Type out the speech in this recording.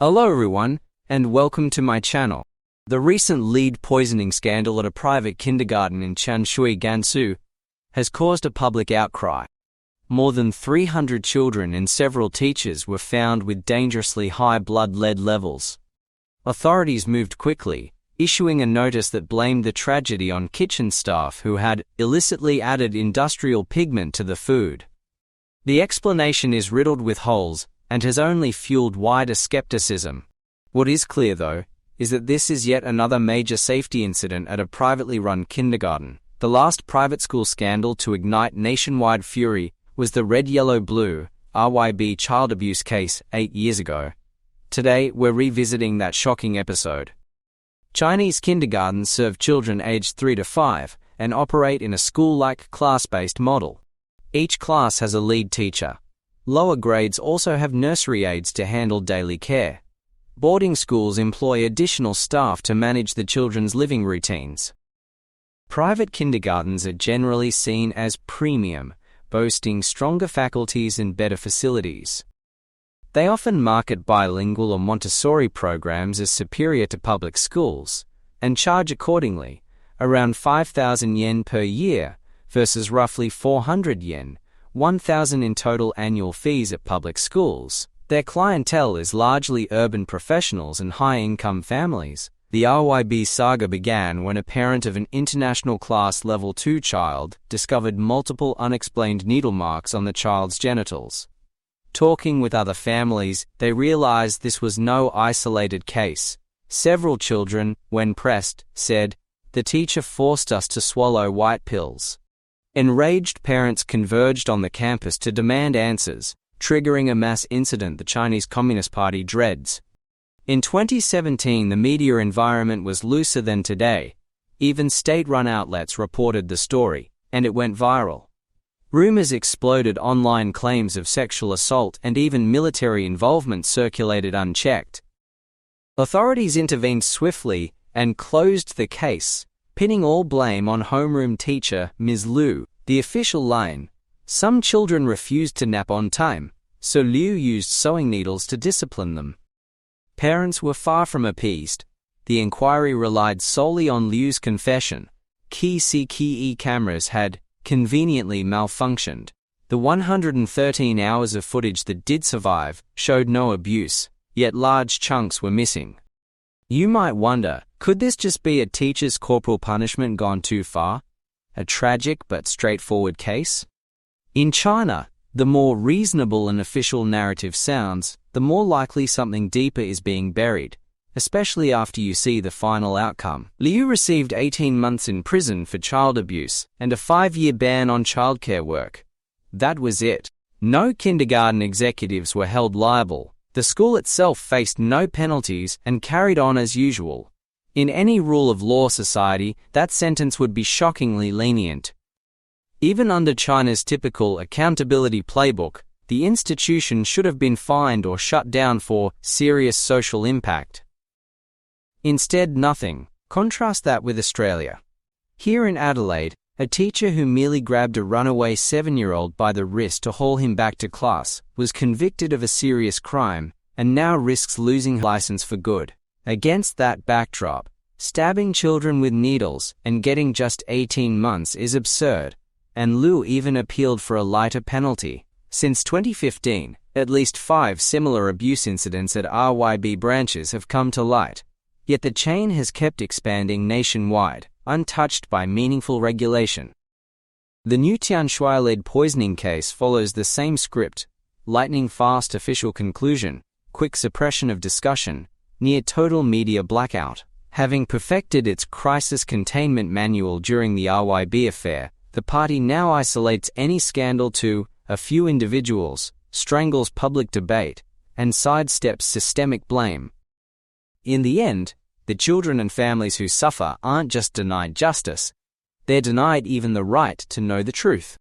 Hello everyone, and welcome to my channel. The recent lead poisoning scandal at a private kindergarten in Tianshui, Gansu, has caused a public outcry. More than 300 children and several teachers were found with dangerously high blood lead levels. Authorities moved quickly, issuing a notice that blamed the tragedy on kitchen staff who had illicitly added industrial pigment to the food. The explanation is riddled with holes and has only fueled wider skepticism. What is clear, though, is that this is yet another major safety incident at a privately run kindergarten. The last private school scandal to ignite nationwide fury was the red-yellow-blue RYB child abuse case 8 years ago. Today, we're revisiting that shocking episode. Chinese kindergartens serve children aged 3 to 5 and operate in a school-like class-based model. Each class has a lead teacher. Lower grades also have nursery aides to handle daily care. Boarding schools employ additional staff to manage the children's living routines. Private kindergartens are generally seen as premium, boasting stronger faculties and better facilities. They often market bilingual or Montessori programs as superior to public schools, and charge accordingly, around 5,000 yen per year versus roughly 400 yen, 1,000 in total annual fees at public schools. Their clientele is largely urban professionals and high-income families. The RYB saga began when a parent of an international class level 2 child discovered multiple unexplained needle marks on the child's genitals. Talking with other families, they realized this was no isolated case. Several children, when pressed, said, "The teacher forced us to swallow white pills." Enraged parents converged on the campus to demand answers, triggering a mass incident the Chinese Communist Party dreads. In 2017, the media environment was looser than today. Even state-run outlets reported the story, and it went viral. Rumors exploded, online claims of sexual assault and even military involvement circulated unchecked. Authorities intervened swiftly and closed the case, pinning all blame on homeroom teacher Ms. Liu. The official line: "Some children refused to nap on time, so Liu used sewing needles to discipline them." Parents were far from appeased. The inquiry relied solely on Liu's confession. Key CCTV cameras had conveniently malfunctioned. The 113 hours of footage that did survive showed no abuse, yet large chunks were missing. You might wonder, could this just be a teacher's corporal punishment gone too far? A tragic but straightforward case? In China, the more reasonable an official narrative sounds, the more likely something deeper is being buried, especially after you see the final outcome. Liu received 18 months in prison for child abuse and a 5-year ban on childcare work. That was it. No kindergarten executives were held liable. The school itself faced no penalties and carried on as usual. In any rule of law society, that sentence would be shockingly lenient. Even under China's typical accountability playbook, the institution should have been fined or shut down for serious social impact. Instead, nothing. Contrast that with Australia. Here in Adelaide, a teacher who merely grabbed a runaway 7-year-old by the wrist to haul him back to class was convicted of a serious crime and now risks losing her license for good. Against that backdrop, stabbing children with needles and getting just 18 months is absurd, and Liu even appealed for a lighter penalty. Since 2015, at least 5 similar abuse incidents at RYB branches have come to light. Yet the chain has kept expanding nationwide, untouched by meaningful regulation. The new Tianshui lead poisoning case follows the same script: lightning-fast official conclusion, quick suppression of discussion, near total media blackout. Having perfected its crisis containment manual during the RYB affair, the party now isolates any scandal to a few individuals, strangles public debate, and sidesteps systemic blame. In the end, the children and families who suffer aren't just denied justice, they're denied even the right to know the truth.